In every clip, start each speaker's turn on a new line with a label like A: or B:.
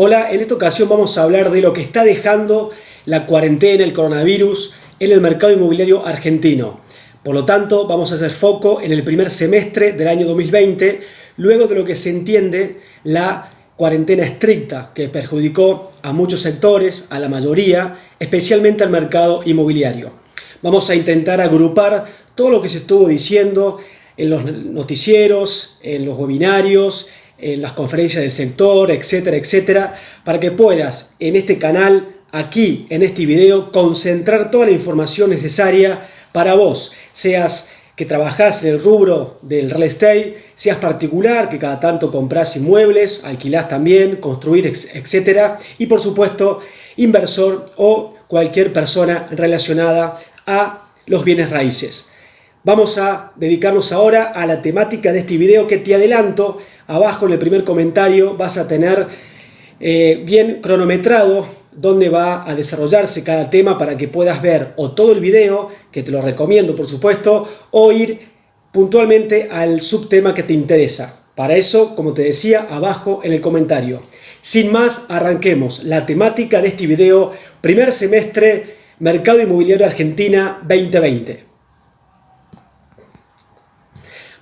A: Hola, en esta ocasión vamos a hablar de lo que está dejando la cuarentena, el coronavirus, en el mercado inmobiliario argentino. Por lo tanto, vamos a hacer foco en el primer semestre del año 2020, luego de lo que se entiende la cuarentena estricta, que perjudicó a muchos sectores, a la mayoría, especialmente al mercado inmobiliario. Vamos a intentar agrupar todo lo que se estuvo diciendo en los noticieros, en los webinarios, en las conferencias del sector, etcétera, etcétera, para que puedas en este canal, aquí en este video, concentrar toda la información necesaria para vos, seas que trabajás en el rubro del real estate, seas particular, que cada tanto comprás inmuebles, alquilás también, construir, etcétera, y por supuesto, inversor o cualquier persona relacionada a los bienes raíces. Vamos a dedicarnos ahora a la temática de este video que te adelanto. Abajo en el primer comentario vas a tener bien cronometrado dónde va a desarrollarse cada tema para que puedas ver o todo el video, que te lo recomiendo por supuesto, o ir puntualmente al subtema que te interesa. Para eso, como te decía, abajo en el comentario. Sin más, arranquemos la temática de este video, primer semestre, Mercado Inmobiliario Argentina 2020.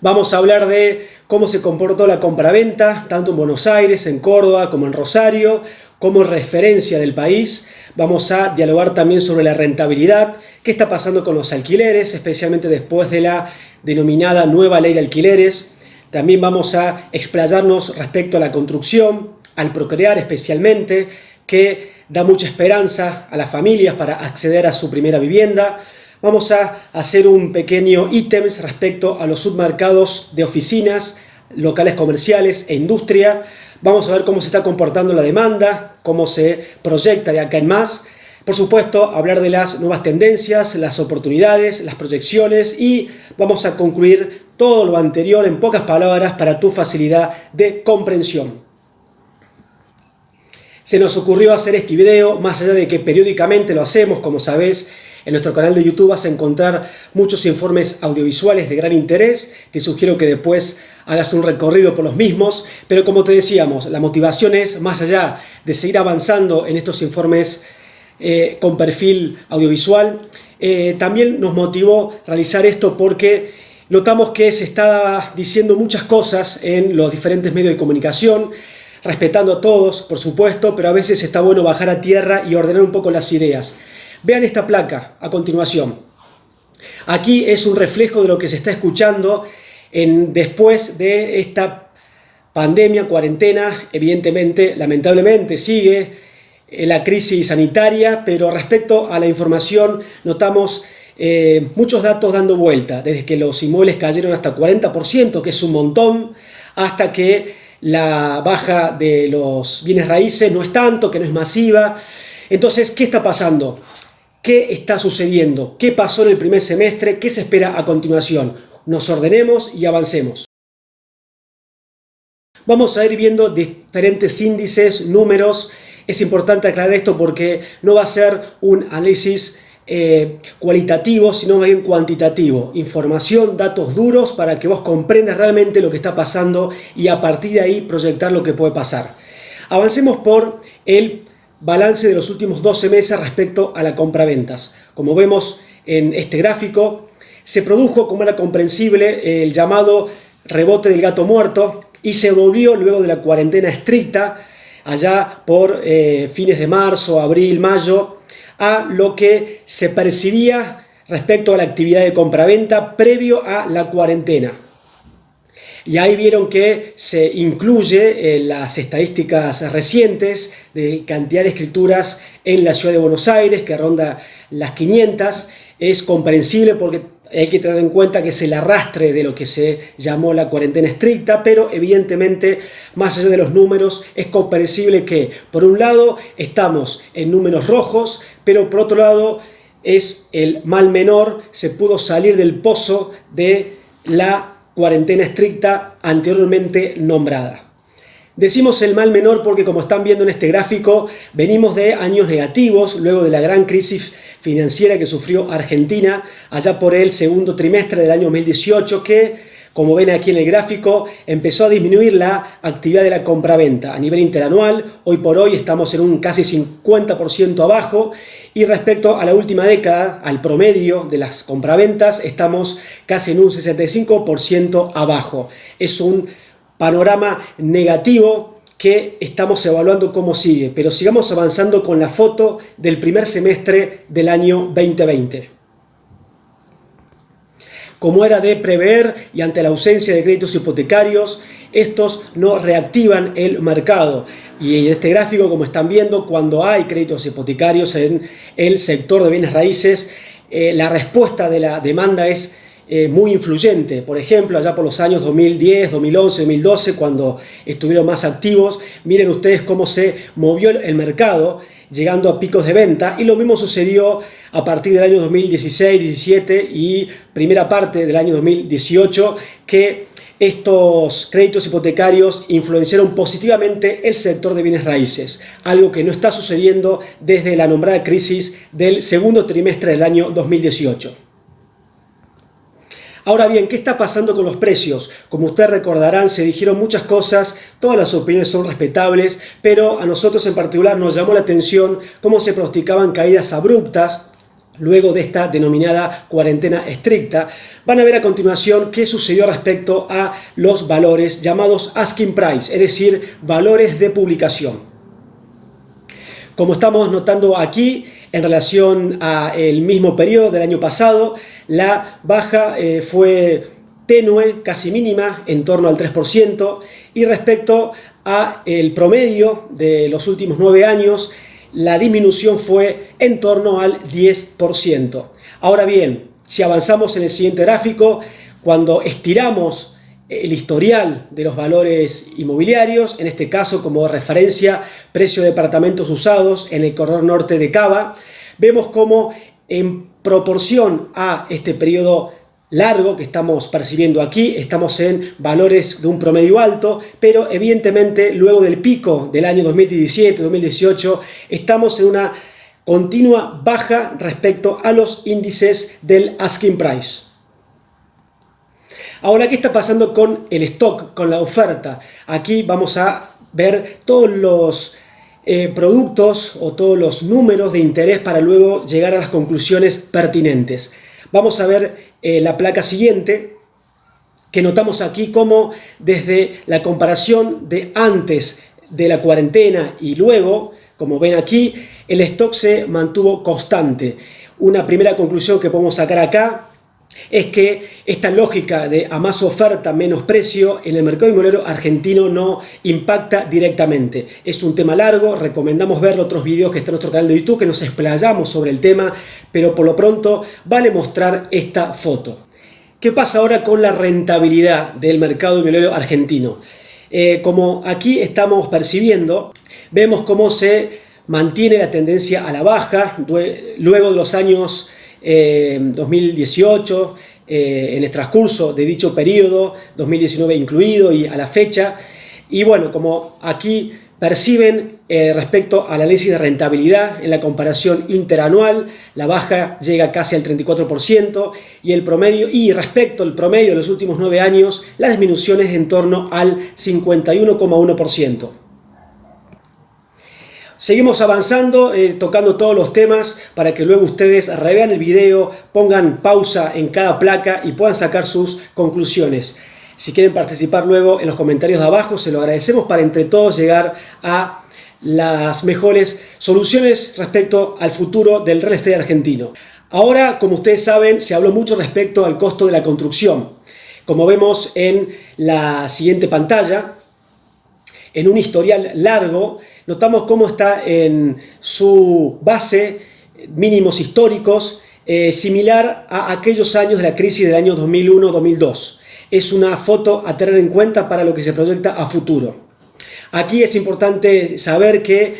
A: Vamos a hablar de cómo se comportó la compraventa, tanto en Buenos Aires, en Córdoba, como en Rosario, como referencia del país. Vamos a dialogar también sobre la rentabilidad, qué está pasando con los alquileres, especialmente después de la denominada nueva ley de alquileres. También vamos a explayarnos respecto a la construcción, al procrear especialmente, que da mucha esperanza a las familias para acceder a su primera vivienda. Vamos a hacer un pequeño ítem respecto a los submercados de oficinas, locales comerciales e industria. Vamos a ver cómo se está comportando la demanda, cómo se proyecta de acá en más. Por supuesto, hablar de las nuevas tendencias, las oportunidades, las proyecciones y vamos a concluir todo lo anterior en pocas palabras para tu facilidad de comprensión. Se nos ocurrió hacer este video, más allá de que periódicamente lo hacemos, como sabés. En nuestro canal de YouTube vas a encontrar muchos informes audiovisuales de gran interés. Te sugiero que después hagas un recorrido por los mismos. Pero como te decíamos, la motivación es, más allá de seguir avanzando en estos informes con perfil audiovisual, también nos motivó realizar esto porque notamos que se está diciendo muchas cosas en los diferentes medios de comunicación, respetando a todos, por supuesto, pero a veces está bueno bajar a tierra y ordenar un poco las ideas. Vean esta placa a continuación. Aquí es un reflejo de lo que se está escuchando después de esta pandemia, cuarentena. Evidentemente, lamentablemente, sigue la crisis sanitaria, pero respecto a la información notamos muchos datos dando vuelta, desde que los inmuebles cayeron hasta 40%, que es un montón, hasta que la baja de los bienes raíces no es tanto, que no es masiva. Entonces, ¿qué está pasando? ¿Qué está sucediendo? ¿Qué pasó en el primer semestre? ¿Qué se espera a continuación? Nos ordenemos y avancemos. Vamos a ir viendo diferentes índices, números. Es importante aclarar esto porque no va a ser un análisis cualitativo, sino más bien cuantitativo. Información, datos duros para que vos comprendas realmente lo que está pasando y a partir de ahí proyectar lo que puede pasar. Avancemos por el balance de los últimos 12 meses respecto a la compraventas. Como vemos en este gráfico, se produjo, como era comprensible, el llamado rebote del gato muerto y se volvió luego de la cuarentena estricta, allá por fines de marzo, abril, mayo, a lo que se percibía respecto a la actividad de compraventa previo a la cuarentena. Y ahí vieron que se incluye las estadísticas recientes de cantidad de escrituras en la ciudad de Buenos Aires, que ronda las 500. Es comprensible porque hay que tener en cuenta que es el arrastre de lo que se llamó la cuarentena estricta, pero evidentemente, más allá de los números, es comprensible que, por un lado, estamos en números rojos, pero por otro lado, es el mal menor, se pudo salir del pozo de la cuarentena estricta anteriormente nombrada. Decimos el mal menor porque, como están viendo en este gráfico, venimos de años negativos luego de la gran crisis financiera que sufrió Argentina allá por el segundo trimestre del año 2018, que Como ven aquí en el gráfico, empezó a disminuir la actividad de la compraventa a nivel interanual. Hoy por hoy estamos en un casi 50% abajo, y respecto a la última década, al promedio de las compraventas, estamos casi en un 65% abajo. Es un panorama negativo que estamos evaluando cómo sigue, pero sigamos avanzando con la foto del primer semestre del año 2020. Como era de prever y ante la ausencia de créditos hipotecarios, estos no reactivan el mercado. Y en este gráfico, como están viendo, cuando hay créditos hipotecarios en el sector de bienes raíces, la respuesta de la demanda es muy influyente. Por ejemplo, allá por los años 2010, 2011, 2012, cuando estuvieron más activos, miren ustedes cómo se movió el mercado, llegando a picos de venta, y lo mismo sucedió a partir del año 2016, 17 y primera parte del año 2018, que estos créditos hipotecarios influenciaron positivamente el sector de bienes raíces, algo que no está sucediendo desde la nombrada crisis del segundo trimestre del año 2018. Ahora bien, ¿qué está pasando con los precios? Como ustedes recordarán, se dijeron muchas cosas, todas las opiniones son respetables, pero a nosotros en particular nos llamó la atención cómo se pronosticaban caídas abruptas luego de esta denominada cuarentena estricta. Van a ver a continuación qué sucedió respecto a los valores llamados asking price, es decir, valores de publicación. Como estamos notando aquí, en relación al mismo periodo del año pasado, la baja fue tenue, casi mínima, en torno al 3%, y respecto al promedio de los últimos 9 años, la disminución fue en torno al 10%. Ahora bien, si avanzamos en el siguiente gráfico, cuando estiramos el historial de los valores inmobiliarios, en este caso como referencia precio de departamentos usados en el corredor norte de Cava, vemos cómo en proporción a este periodo largo que estamos percibiendo aquí, estamos en valores de un promedio alto, pero evidentemente luego del pico del año 2017-2018 estamos en una continua baja respecto a los índices del asking price. Ahora, ¿qué está pasando con el stock, con la oferta? Aquí vamos a ver todos los productos o todos los números de interés para luego llegar a las conclusiones pertinentes. Vamos a ver la placa siguiente, que notamos aquí como desde la comparación de antes de la cuarentena y luego, como ven aquí, el stock se mantuvo constante. Una primera conclusión que podemos sacar acá es que esta lógica de a más oferta, menos precio en el mercado inmobiliario argentino no impacta directamente. Es un tema largo, recomendamos ver otros videos que están en nuestro canal de YouTube que nos explayamos sobre el tema, pero por lo pronto vale mostrar esta foto. ¿Qué pasa ahora con la rentabilidad del mercado inmobiliario argentino? Como aquí estamos percibiendo, vemos cómo se mantiene la tendencia a la baja luego de los años 2018, en el transcurso de dicho periodo, 2019 incluido y a la fecha. Y bueno, como aquí perciben respecto al análisis de rentabilidad en la comparación interanual, la baja llega casi al 34% y el promedio, y respecto al promedio de los últimos 9 años, la disminución es en torno al 51,1%. Seguimos avanzando, tocando todos los temas para que luego ustedes revean el video, pongan pausa en cada placa y puedan sacar sus conclusiones. Si quieren participar luego en los comentarios de abajo, se lo agradecemos para entre todos llegar a las mejores soluciones respecto al futuro del real estate argentino. Ahora, como ustedes saben, se habló mucho respecto al costo de la construcción. Como vemos en la siguiente pantalla, en un historial largo, notamos cómo está en su base mínimos históricos, similar a aquellos años de la crisis del año 2001-2002. Es una foto a tener en cuenta para lo que se proyecta a futuro. Aquí es importante saber que,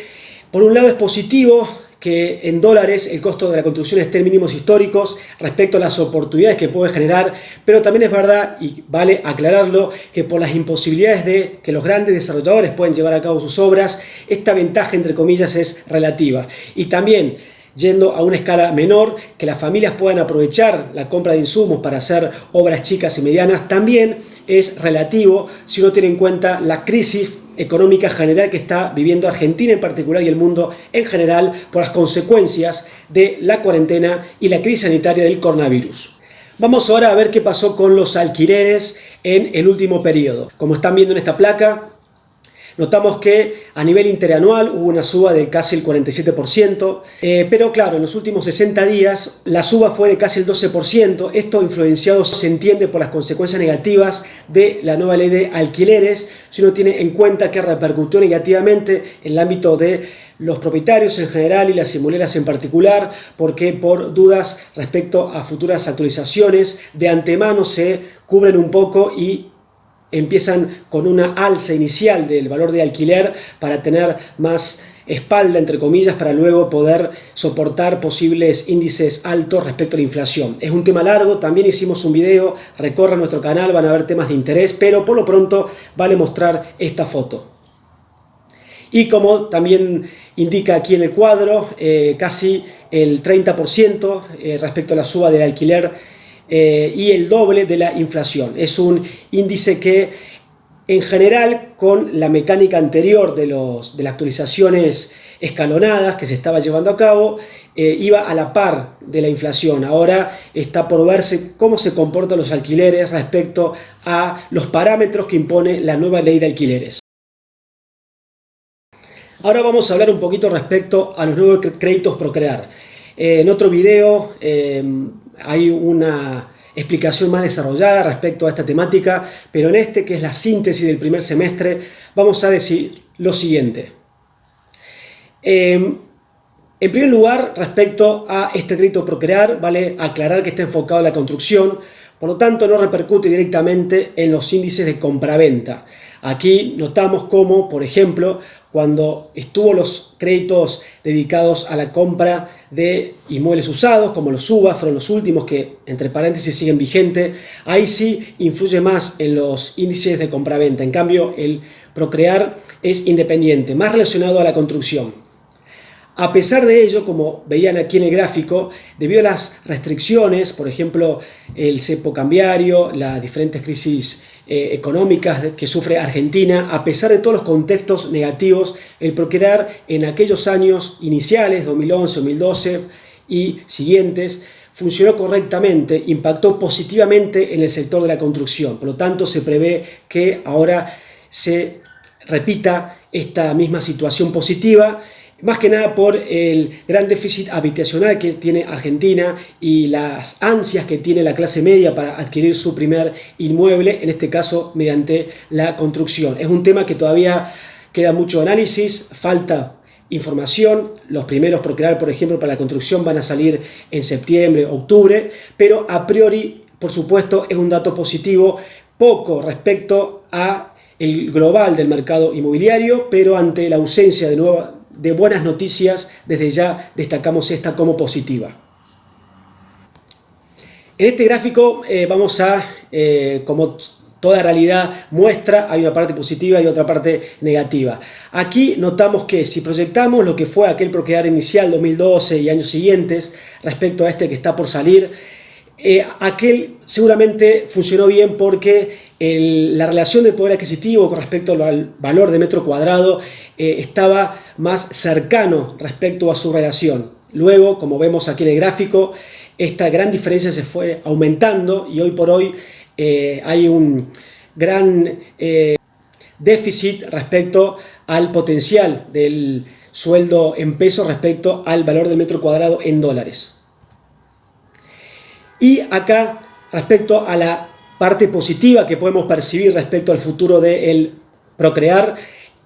A: por un lado, es positivo que en dólares el costo de la construcción esté en mínimos históricos respecto a las oportunidades que puede generar, pero también es verdad, y vale aclararlo, que por las imposibilidades de que los grandes desarrolladores pueden llevar a cabo sus obras, esta ventaja, entre comillas, es relativa. Y también, yendo a una escala menor, que las familias puedan aprovechar la compra de insumos para hacer obras chicas y medianas, también es relativo si uno tiene en cuenta la crisis económica general que está viviendo Argentina en particular y el mundo en general por las consecuencias de la cuarentena y la crisis sanitaria del coronavirus. Vamos ahora a ver qué pasó con los alquileres en el último periodo. Como están viendo en esta placa, notamos que a nivel interanual hubo una suba de casi el 47%, pero claro, en los últimos 60 días la suba fue de casi el 12%. Esto influenciado, se entiende, por las consecuencias negativas de la nueva ley de alquileres, si uno tiene en cuenta que repercutió negativamente en el ámbito de los propietarios en general y las inmobiliarias en particular, porque por dudas respecto a futuras actualizaciones de antemano se cubren un poco y empiezan con una alza inicial del valor de alquiler para tener más espalda, entre comillas, para luego poder soportar posibles índices altos respecto a la inflación. Es un tema largo, también hicimos un video, recorran nuestro canal, van a ver temas de interés, pero por lo pronto vale mostrar esta foto. Y como también indica aquí en el cuadro, casi el 30% respecto a la suba del alquiler y el doble de la inflación. Es un índice que en general, con la mecánica anterior de las actualizaciones escalonadas que se estaba llevando a cabo, iba a la par de la inflación. Ahora está por verse cómo se comportan los alquileres respecto a los parámetros que impone la nueva ley de alquileres. Ahora vamos a hablar un poquito respecto a los nuevos créditos Procrear. En otro video hay una explicación más desarrollada respecto a esta temática, pero en este, que es la síntesis del primer semestre, vamos a decir lo siguiente. En primer lugar, respecto a este crédito Procrear, vale aclarar que está enfocado en la construcción, por lo tanto no repercute directamente en los índices de compraventa. Aquí notamos cómo, por ejemplo, cuando estuvo los créditos dedicados a la compra de inmuebles usados, como los UVA, fueron los últimos que, entre paréntesis, siguen vigentes, ahí sí influye más en los índices de compraventa. En cambio, el Procrear es independiente, más relacionado a la construcción. A pesar de ello, como veían aquí en el gráfico, debido a las restricciones, por ejemplo, el cepo cambiario, las diferentes crisis económicas que sufre Argentina, a pesar de todos los contextos negativos, el Procrear en aquellos años iniciales, 2011, 2012 y siguientes, funcionó correctamente, impactó positivamente en el sector de la construcción. Por lo tanto, se prevé que ahora se repita esta misma situación positiva, más que nada por el gran déficit habitacional que tiene Argentina y las ansias que tiene la clase media para adquirir su primer inmueble, en este caso mediante la construcción. Es un tema que todavía queda mucho análisis, falta información. Los primeros Procrear, por ejemplo, para la construcción van a salir en septiembre, octubre, pero a priori, por supuesto, es un dato positivo, poco respecto a el global del mercado inmobiliario, pero ante la ausencia de buenas noticias, desde ya destacamos esta como positiva. En este gráfico vamos a, como toda realidad muestra, hay una parte positiva y otra parte negativa. Aquí notamos que si proyectamos lo que fue aquel Procrear inicial 2012 y años siguientes respecto a este que está por salir, aquel seguramente funcionó bien porque la relación del poder adquisitivo con respecto al valor de metro cuadrado estaba más cercano respecto a su relación. Luego, como vemos aquí en el gráfico, esta gran diferencia se fue aumentando y hoy por hoy hay un gran déficit respecto al potencial del sueldo en pesos respecto al valor del metro cuadrado en dólares. Y acá, respecto a la parte positiva que podemos percibir respecto al futuro del Procrear,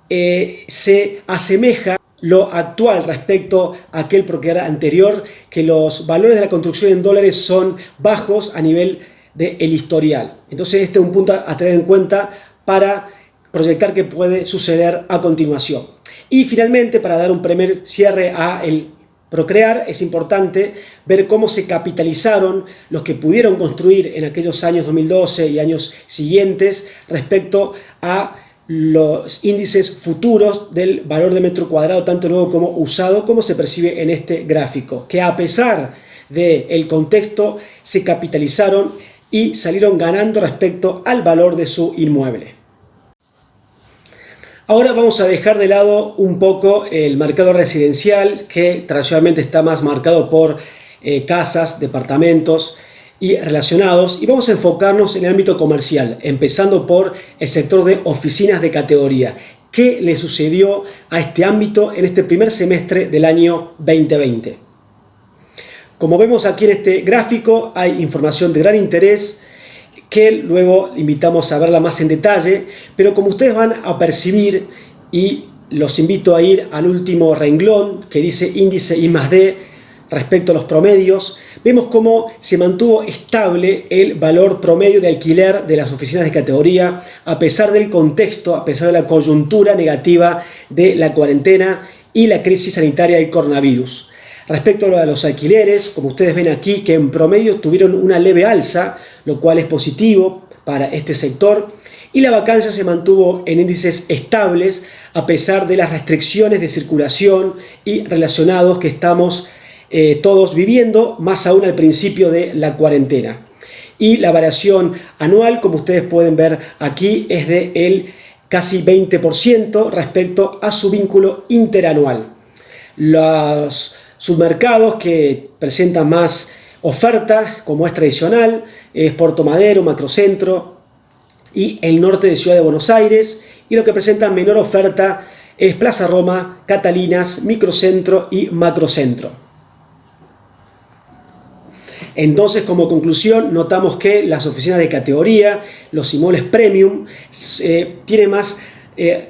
A: se asemeja lo actual respecto a aquel Procrear anterior, que los valores de la construcción en dólares son bajos a nivel del historial. Entonces este es un punto a tener en cuenta para proyectar qué puede suceder a continuación. Y finalmente, para dar un primer cierre a el Procrear, es importante ver cómo se capitalizaron los que pudieron construir en aquellos años 2012 y años siguientes respecto a los índices futuros del valor de metro cuadrado, tanto nuevo como usado, como se percibe en este gráfico, que a pesar del contexto se capitalizaron y salieron ganando respecto al valor de su inmueble. Ahora vamos a dejar de lado un poco el mercado residencial, que tradicionalmente está más marcado por casas, departamentos y relacionados, y vamos a enfocarnos en el ámbito comercial, empezando por el sector de oficinas de categoría. ¿Qué le sucedió a este ámbito en este primer semestre del año 2020? Como vemos aquí en este gráfico, hay información de gran interés que luego invitamos a verla más en detalle, pero como ustedes van a percibir, y los invito a ir al último renglón que dice índice I+D respecto a los promedios, vemos cómo se mantuvo estable el valor promedio de alquiler de las oficinas de categoría a pesar del contexto, a pesar de la coyuntura negativa de la cuarentena y la crisis sanitaria del coronavirus. Respecto a los alquileres, como ustedes ven aquí, que en promedio tuvieron una leve alza, lo cual es positivo para este sector, y la vacancia se mantuvo en índices estables a pesar de las restricciones de circulación y relacionados que estamos todos viviendo, más aún al principio de la cuarentena. Y la variación anual, como ustedes pueden ver aquí, es de el casi 20% respecto a su vínculo interanual. Los submercados que presentan más oferta, como es tradicional, es Puerto Madero, Macrocentro y el norte de Ciudad de Buenos Aires, y lo que presenta menor oferta es Plaza Roma, Catalinas, Microcentro y Macrocentro. Entonces, como conclusión, notamos que las oficinas de categoría, los inmuebles premium, tienen más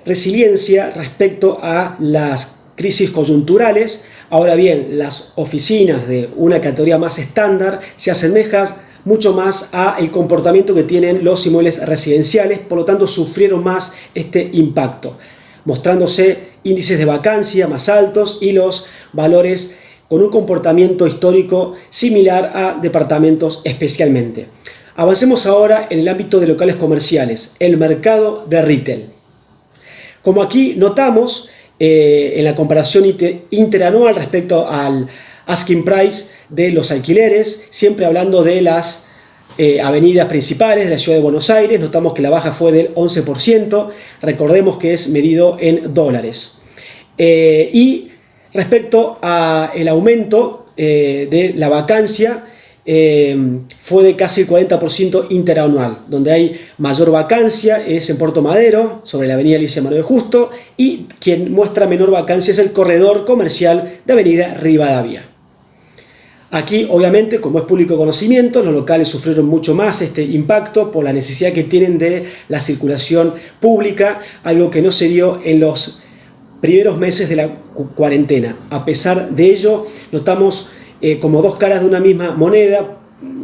A: resiliencia respecto a las crisis coyunturales. Ahora bien, las oficinas de una categoría más estándar se asemejan mucho más al comportamiento que tienen los inmuebles residenciales, por lo tanto sufrieron más este impacto, mostrándose índices de vacancia más altos y los valores con un comportamiento histórico similar a departamentos especialmente. Avancemos ahora en el ámbito de locales comerciales, el mercado de retail. Como aquí notamos, en la comparación interanual respecto al asking price de los alquileres, siempre hablando de las avenidas principales de la ciudad de Buenos Aires, notamos que la baja fue del 11%, recordemos que es medido en dólares. Y respecto al aumento de la vacancia, fue de casi el 40% interanual. Donde hay mayor vacancia es en Puerto Madero, sobre la avenida Alicia Manuel Justo, y quien muestra menor vacancia es el corredor comercial de avenida Rivadavia. Aquí, obviamente, como es público conocimiento, los locales sufrieron mucho más este impacto por la necesidad que tienen de la circulación pública, algo que no se dio en los primeros meses de la cuarentena. A pesar de ello, notamos como dos caras de una misma moneda.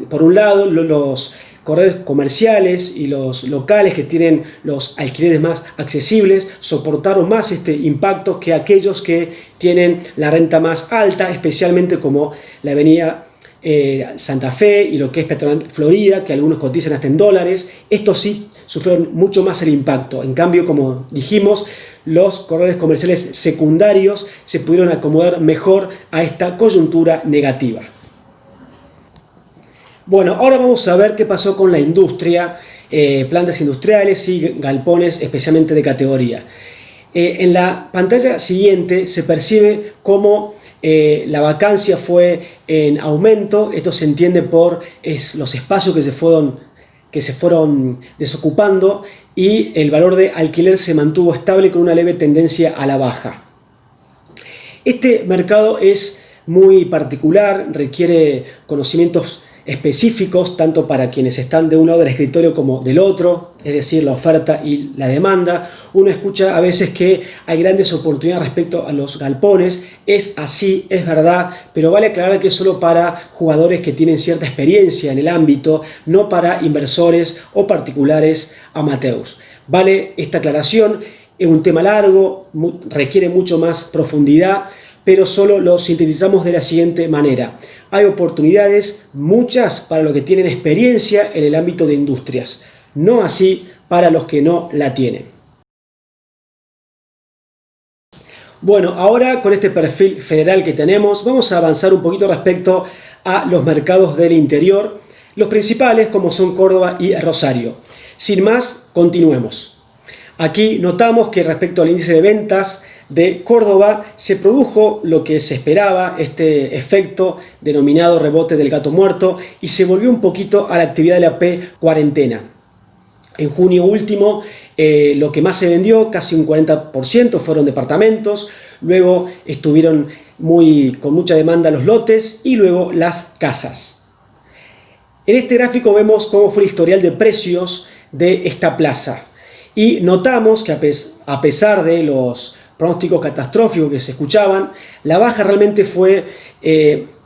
A: Por un lado, los corredores comerciales y los locales que tienen los alquileres más accesibles soportaron más este impacto que aquellos que tienen la renta más alta, especialmente como la avenida Santa Fe y lo que es Peatonal Florida, que algunos cotizan hasta en dólares. Estos sí sufrieron mucho más el impacto. En cambio, como dijimos, los corredores comerciales secundarios se pudieron acomodar mejor a esta coyuntura negativa. Bueno, ahora vamos a ver qué pasó con la industria, plantas industriales y galpones especialmente de categoría. En la pantalla siguiente se percibe cómo la vacancia fue en aumento. Esto se entiende por los espacios que se fueron desocupando, y el valor de alquiler se mantuvo estable con una leve tendencia a la baja. Este mercado es muy particular, requiere conocimientos específicos tanto para quienes están de un lado del escritorio como del otro, es decir, la oferta y la demanda. Uno escucha a veces que hay grandes oportunidades respecto a los galpones. Es así, es verdad, pero vale aclarar que es solo para jugadores que tienen cierta experiencia en el ámbito, no para inversores o particulares amateurs. Vale esta aclaración, es un tema largo, requiere mucho más profundidad, pero solo lo sintetizamos de la siguiente manera. Hay oportunidades, muchas, para los que tienen experiencia en el ámbito de industrias, no así para los que no la tienen. Bueno, ahora con este perfil federal que tenemos, vamos a avanzar un poquito respecto a los mercados del interior, los principales como son Córdoba y Rosario. Sin más, continuemos. Aquí notamos que respecto al índice de ventas de Córdoba se produjo lo que se esperaba, este efecto denominado rebote del gato muerto, y se volvió un poquito a la actividad de la P-cuarentena. En junio último, lo que más se vendió, casi un 40%, fueron departamentos, luego estuvieron con mucha demanda los lotes y luego las casas. En este gráfico vemos cómo fue el historial de precios de esta plaza y notamos que a pesar de los pronósticos catastróficos que se escuchaban, la baja realmente fue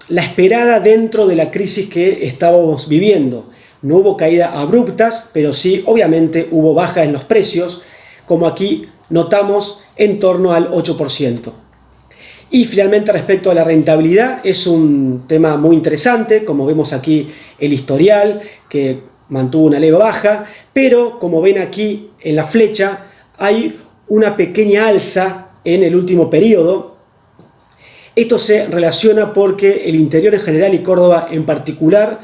A: la esperada dentro de la crisis que estábamos viviendo. No hubo caídas abruptas, pero sí, obviamente, hubo bajas en los precios, como aquí notamos, en torno al 8%. Y finalmente, respecto a la rentabilidad, es un tema muy interesante, como vemos aquí el historial, que mantuvo una leve baja, pero como ven aquí en la flecha, hay una pequeña alza en el último periodo. Esto se relaciona porque el interior en general y Córdoba en particular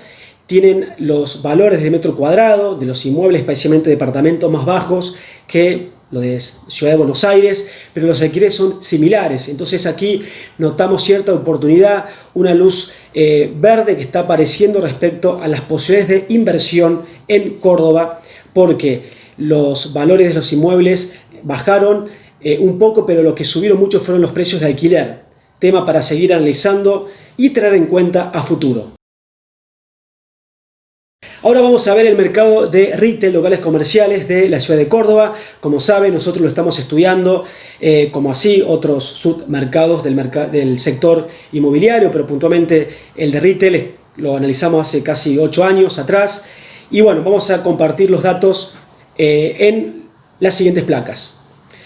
A: tienen los valores de metro cuadrado de los inmuebles, especialmente departamentos, más bajos que lo de Ciudad de Buenos Aires, pero los alquileres son similares. Entonces aquí notamos cierta oportunidad, una luz verde que está apareciendo respecto a las posibilidades de inversión en Córdoba, porque los valores de los inmuebles bajaron un poco, pero lo que subieron mucho fueron los precios de alquiler. Tema para seguir analizando y tener en cuenta a futuro. Ahora vamos a ver el mercado de retail, locales comerciales de la ciudad de Córdoba. Como saben, nosotros lo estamos estudiando, como así otros submercados del sector inmobiliario, pero puntualmente el de retail lo analizamos hace casi 8 años atrás. Y bueno, vamos a compartir los datos en las siguientes placas.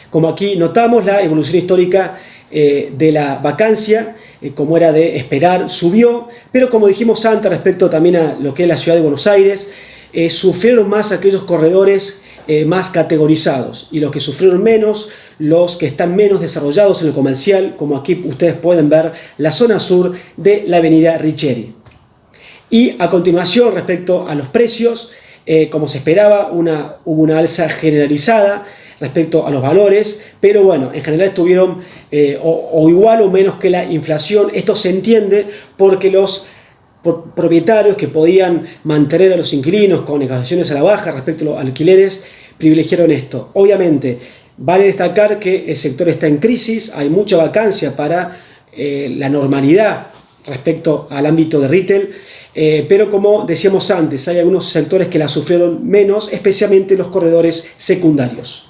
A: Como aquí notamos, la evolución histórica de la vacancia, como era de esperar, subió, pero como dijimos antes respecto también a lo que es la ciudad de Buenos Aires, sufrieron más aquellos corredores más categorizados y los que sufrieron menos, los que están menos desarrollados en lo comercial, como aquí ustedes pueden ver la zona sur de la avenida Richeri. Y a continuación, respecto a los precios, como se esperaba, hubo una alza generalizada respecto a los valores, pero bueno, en general estuvieron o igual o menos que la inflación. Esto se entiende porque los propietarios que podían mantener a los inquilinos con negociaciones a la baja respecto a los alquileres privilegiaron esto. Obviamente, vale destacar que el sector está en crisis, hay mucha vacancia para la normalidad respecto al ámbito de retail, pero como decíamos antes, hay algunos sectores que la sufrieron menos, especialmente los corredores secundarios.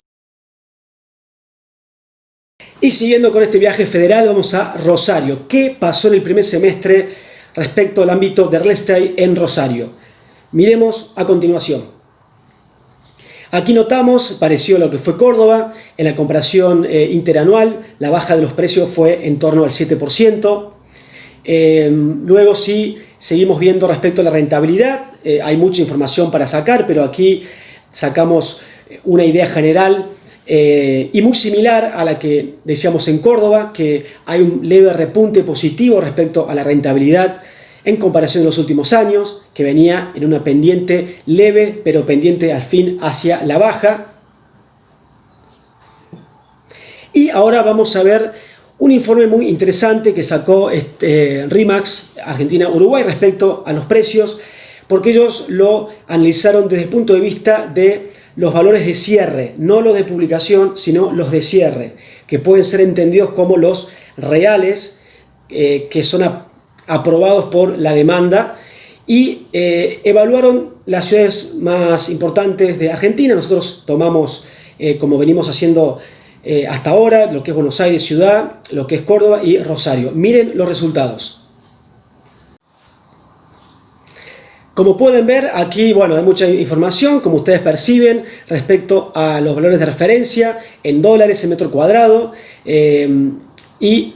A: Y siguiendo con este viaje federal, vamos a Rosario. ¿Qué pasó en el primer semestre respecto al ámbito de real estate en Rosario? Miremos a continuación. Aquí notamos, parecido a lo que fue Córdoba, en la comparación interanual, la baja de los precios fue en torno al 7%. Luego sí, seguimos viendo respecto a la rentabilidad, hay mucha información para sacar, pero aquí sacamos una idea general y muy similar a la que decíamos en Córdoba, que hay un leve repunte positivo respecto a la rentabilidad en comparación de los últimos años, que venía en una pendiente leve, pero pendiente al fin hacia la baja. Y ahora vamos a ver un informe muy interesante que sacó RIMAX Argentina-Uruguay respecto a los precios, porque ellos lo analizaron desde el punto de vista de los valores de cierre, no los de publicación, sino los de cierre, que pueden ser entendidos como los reales, que son aprobados por la demanda, y evaluaron las ciudades más importantes de Argentina. Nosotros tomamos, como venimos haciendo hasta ahora, lo que es Buenos Aires ciudad, lo que es Córdoba y Rosario. Miren los resultados. Como pueden ver, aquí hay mucha información, como ustedes perciben, respecto a los valores de referencia en dólares, en metro cuadrado, y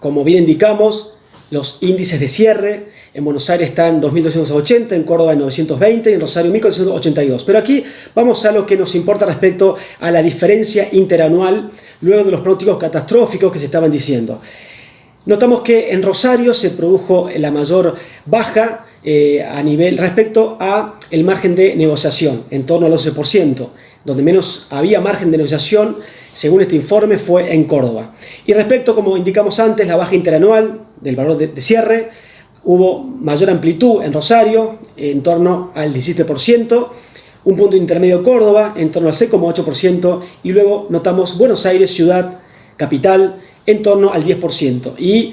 A: como bien indicamos, los índices de cierre. En Buenos Aires están 2.280, en Córdoba en 920 y en Rosario 1.482. Pero aquí vamos a lo que nos importa respecto a la diferencia interanual luego de los pronósticos catastróficos que se estaban diciendo. Notamos que en Rosario se produjo la mayor baja a nivel respecto a el margen de negociación, en torno al 11%. Donde menos había margen de negociación, según este informe, fue en Córdoba. Y respecto, como indicamos antes, la baja interanual del valor de cierre, hubo mayor amplitud en Rosario, en torno al 17%, un punto intermedio Córdoba, en torno al 6,8%, y luego notamos Buenos Aires, ciudad, capital, en torno al 10%. Y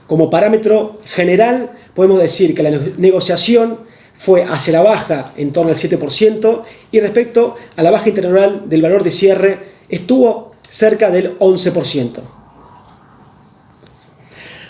A: como parámetro general, podemos decir que la negociación fue hacia la baja en torno al 7% y respecto a la baja interanual del valor de cierre estuvo cerca del 11%.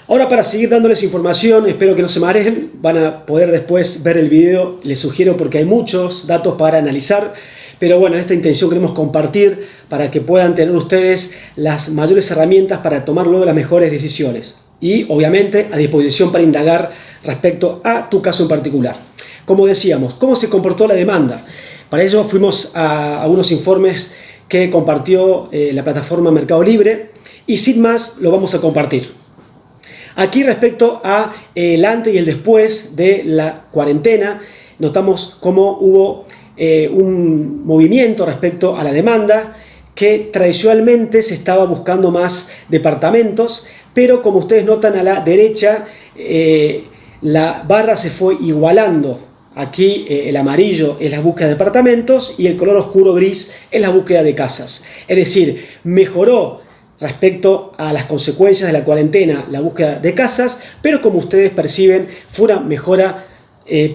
A: Ahora, para seguir dándoles información, espero que no se mareen, van a poder después ver el video, les sugiero, porque hay muchos datos para analizar, pero bueno, en esta intención queremos compartir para que puedan tener ustedes las mayores herramientas para tomar luego las mejores decisiones y obviamente a disposición para indagar respecto a tu caso en particular. Como decíamos, ¿cómo se comportó la demanda? Para ello fuimos a unos informes que compartió la plataforma Mercado Libre y sin más lo vamos a compartir. Aquí respecto a el antes y el después de la cuarentena, notamos cómo hubo un movimiento respecto a la demanda, que tradicionalmente se estaba buscando más departamentos, pero como ustedes notan a la derecha, la barra se fue igualando. Aquí el amarillo es la búsqueda de departamentos y el color oscuro gris es la búsqueda de casas. Es decir, mejoró respecto a las consecuencias de la cuarentena la búsqueda de casas, pero como ustedes perciben fue una mejora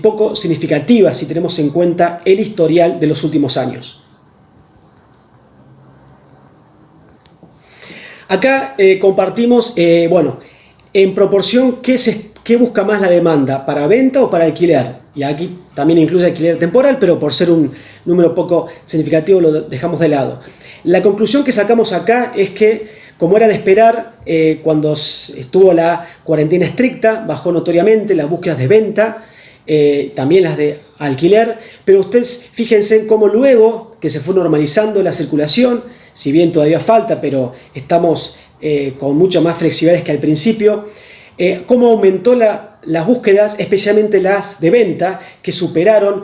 A: poco significativa si tenemos en cuenta el historial de los últimos años. Acá compartimos, en proporción qué busca más la demanda, para venta o para alquiler. Y aquí también incluye alquiler temporal, pero por ser un número poco significativo lo dejamos de lado. La conclusión que sacamos acá es que, como era de esperar, cuando estuvo la cuarentena estricta, bajó notoriamente las búsquedas de venta, también las de alquiler, pero ustedes fíjense en cómo luego que se fue normalizando la circulación, si bien todavía falta, pero estamos con mucha más flexibilidades que al principio, cómo aumentó las búsquedas, especialmente las de venta, que superaron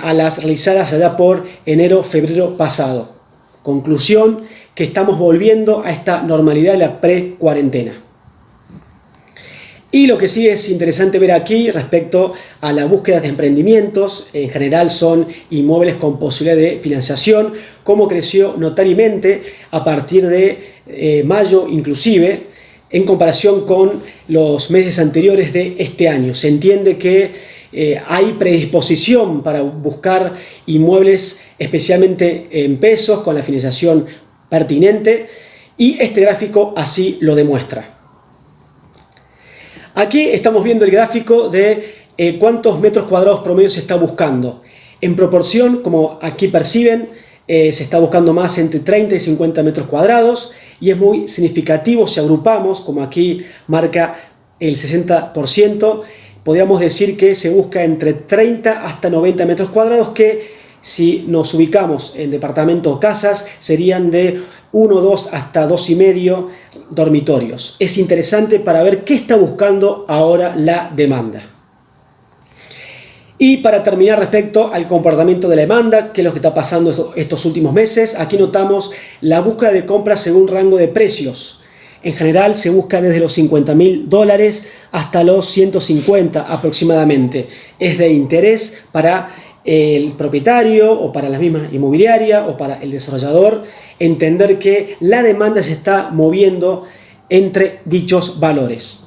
A: a las realizadas allá por enero-febrero pasado. Conclusión, que estamos volviendo a esta normalidad de la pre-cuarentena. Y lo que sí es interesante ver aquí respecto a la búsqueda de emprendimientos, en general son inmuebles con posibilidad de financiación, cómo creció notablemente a partir de mayo inclusive, en comparación con los meses anteriores de este año. Se entiende que hay predisposición para buscar inmuebles especialmente en pesos con la financiación pertinente y este gráfico así lo demuestra. Aquí estamos viendo el gráfico de cuántos metros cuadrados promedio se está buscando. En proporción, como aquí perciben, se está buscando más entre 30 y 50 metros cuadrados y es muy significativo si agrupamos, como aquí marca el 60%, podríamos decir que se busca entre 30 hasta 90 metros cuadrados que si nos ubicamos en departamentos o casas serían de 1, 2 hasta 2,5 dormitorios. Es interesante para ver qué está buscando ahora la demanda. Y para terminar respecto al comportamiento de la demanda, qué es lo que está pasando estos últimos meses, aquí notamos la búsqueda de compras según rango de precios. En general se busca desde los $50.000 hasta los 150 aproximadamente. Es de interés para el propietario o para la misma inmobiliaria o para el desarrollador entender que la demanda se está moviendo entre dichos valores.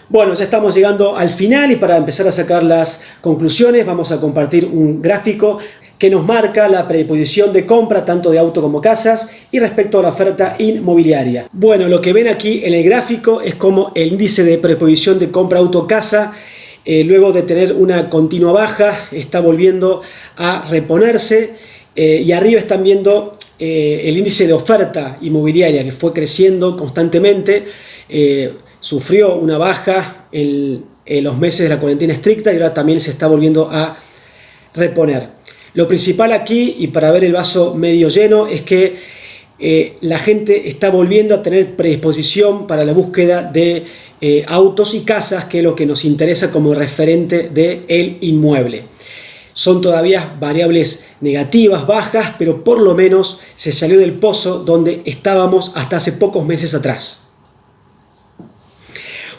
A: Bueno, ya estamos llegando al final y para empezar a sacar las conclusiones vamos a compartir un gráfico que nos marca la predisposición de compra tanto de auto como casas y respecto a la oferta inmobiliaria. Bueno, lo que ven aquí en el gráfico es como el índice de predisposición de compra auto-casa luego de tener una continua baja está volviendo a reponerse y arriba están viendo el índice de oferta inmobiliaria que fue creciendo constantemente sufrió una baja en los meses de la cuarentena estricta y ahora también se está volviendo a reponer. Lo principal aquí, y para ver el vaso medio lleno, es que la gente está volviendo a tener predisposición para la búsqueda de autos y casas, que es lo que nos interesa como referente del inmueble. Son todavía variables negativas, bajas, pero por lo menos se salió del pozo donde estábamos hasta hace pocos meses atrás.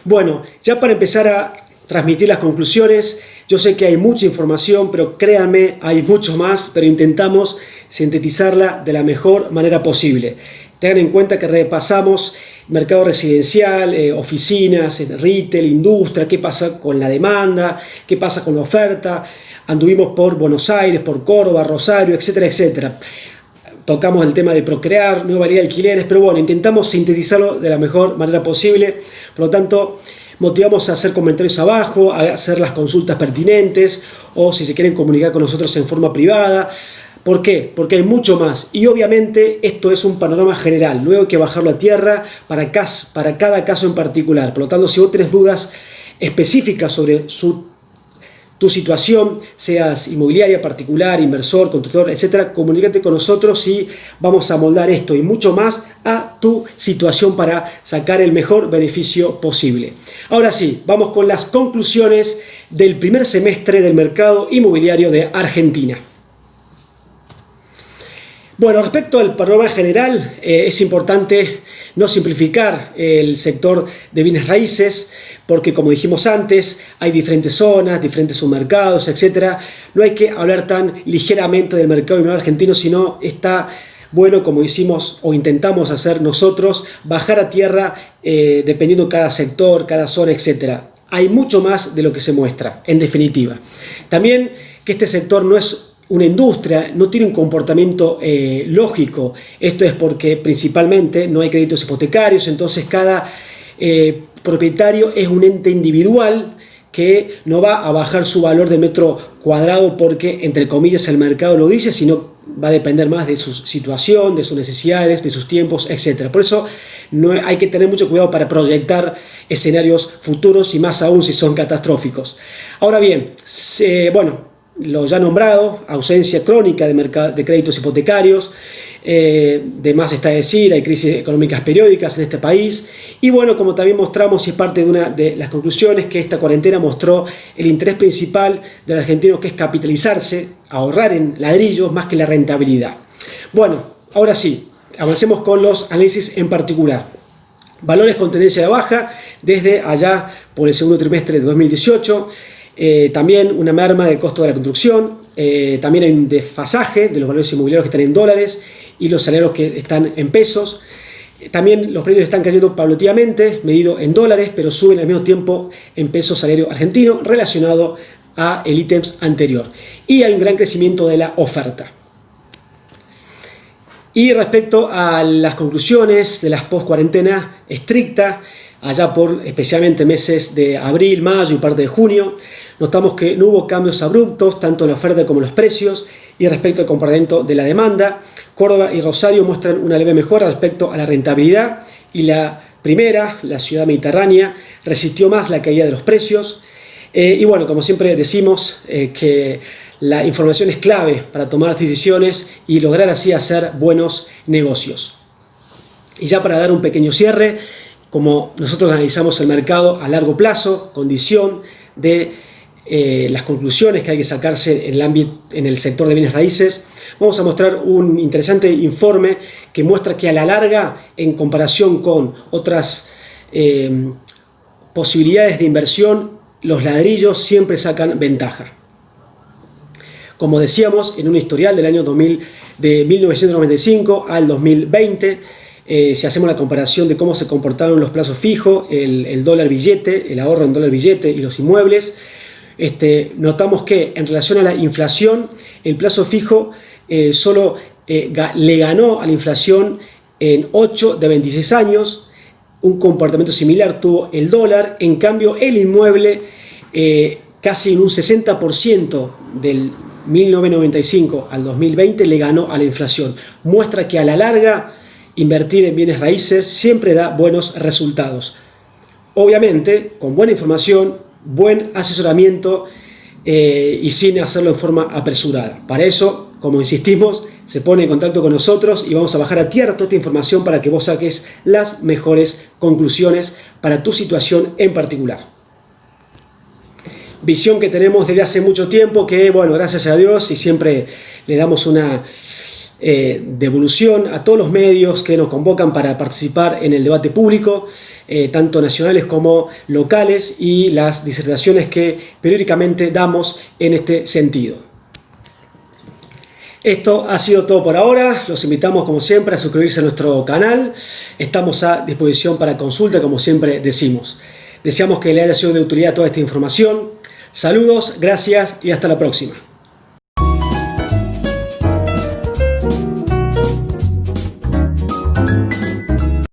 A: Bueno, ya para empezar a transmitir las conclusiones, yo sé que hay mucha información, pero créanme, hay mucho más, pero intentamos sintetizarla de la mejor manera posible. Tengan en cuenta que repasamos mercado residencial, oficinas, retail, industria, qué pasa con la demanda, qué pasa con la oferta. Anduvimos por Buenos Aires, por Córdoba, Rosario, etcétera, etcétera. Tocamos el tema de Procrear, nueva variedad de alquileres, pero bueno, intentamos sintetizarlo de la mejor manera posible. Por lo tanto, motivamos a hacer comentarios abajo, a hacer las consultas pertinentes, o si se quieren comunicar con nosotros en forma privada. ¿Por qué? Porque hay mucho más. Y obviamente esto es un panorama general. Luego hay que bajarlo a tierra para cada caso en particular. Por lo tanto, si vos tenés dudas específicas sobre tu situación, seas inmobiliaria, particular, inversor, constructor, etcétera, comunícate con nosotros y vamos a moldar esto y mucho más a tu situación para sacar el mejor beneficio posible. Ahora sí, vamos con las conclusiones del primer semestre del mercado inmobiliario de Argentina. Bueno, respecto al panorama general, es importante no simplificar el sector de bienes raíces, porque como dijimos antes, hay diferentes zonas, diferentes submercados, etc. No hay que hablar tan ligeramente del mercado inmobiliario argentino, sino está bueno, como hicimos o intentamos hacer nosotros, bajar a tierra dependiendo cada sector, cada zona, etc. Hay mucho más de lo que se muestra, en definitiva. También que este sector no es una industria, no tiene un comportamiento lógico. Esto es porque principalmente no hay créditos hipotecarios, entonces cada propietario es un ente individual que no va a bajar su valor de metro cuadrado porque, entre comillas, el mercado lo dice, sino va a depender más de su situación, de sus necesidades, de sus tiempos, etc. Por eso hay que tener mucho cuidado para proyectar escenarios futuros y más aún si son catastróficos. Ahora bien, lo ya nombrado, ausencia crónica de créditos hipotecarios, de más está decir, hay crisis económicas periódicas en este país, y bueno, como también mostramos, y es parte de una de las conclusiones, que esta cuarentena mostró el interés principal del argentino, que es capitalizarse, ahorrar en ladrillos más que la rentabilidad. Bueno, ahora sí, avancemos con los análisis en particular. Valores con tendencia a la baja desde allá por el segundo trimestre de 2018, también una merma del costo de la construcción, también hay un desfasaje de los valores inmobiliarios que están en dólares y los salarios que están en pesos. También los precios están cayendo paulatinamente, medido en dólares, pero suben al mismo tiempo en pesos salario argentino relacionado a el ítems anterior. Y hay un gran crecimiento de la oferta. Y respecto a las conclusiones de las post-cuarentena estricta, allá por especialmente meses de abril, mayo y parte de junio, notamos que no hubo cambios abruptos tanto en la oferta como en los precios. Y respecto al comportamiento de la demanda, Córdoba y Rosario muestran una leve mejora respecto a la rentabilidad, y la primera, la ciudad mediterránea, resistió más la caída de los precios. Y bueno, como siempre decimos, que la información es clave para tomar decisiones y lograr así hacer buenos negocios. Y ya para dar un pequeño cierre, como nosotros analizamos el mercado a largo plazo, condición de las conclusiones que hay que sacarse en el sector de bienes raíces, vamos a mostrar un interesante informe que muestra que a la larga, en comparación con otras posibilidades de inversión, los ladrillos siempre sacan ventaja. Como decíamos, en un historial del año de 1995 al 2020, si hacemos la comparación de cómo se comportaron los plazos fijos, el dólar billete, el ahorro en dólar billete y los inmuebles, notamos que en relación a la inflación, el plazo fijo solo le ganó a la inflación en 8 de 26 años. Un comportamiento similar tuvo el dólar. En cambio, el inmueble casi en un 60% del 1995 al 2020 le ganó a la inflación. Muestra que a la larga invertir en bienes raíces siempre da buenos resultados. obviamente con buena información, buen asesoramiento y sin hacerlo en forma apresurada. Para eso, como insistimos, se pone en contacto con nosotros y vamos a bajar a tierra toda esta información para que vos saques las mejores conclusiones para tu situación en particular. Visión que tenemos desde hace mucho tiempo que, bueno, gracias a Dios y siempre le damos una devolución a todos los medios que nos convocan para participar en el debate público, tanto nacionales como locales, y las disertaciones que periódicamente damos en este sentido. Esto ha sido todo por ahora. Los invitamos como siempre a suscribirse a nuestro canal. Estamos a disposición para consulta, como siempre decimos. Deseamos que le haya sido de utilidad toda esta información. Saludos, gracias y hasta la próxima.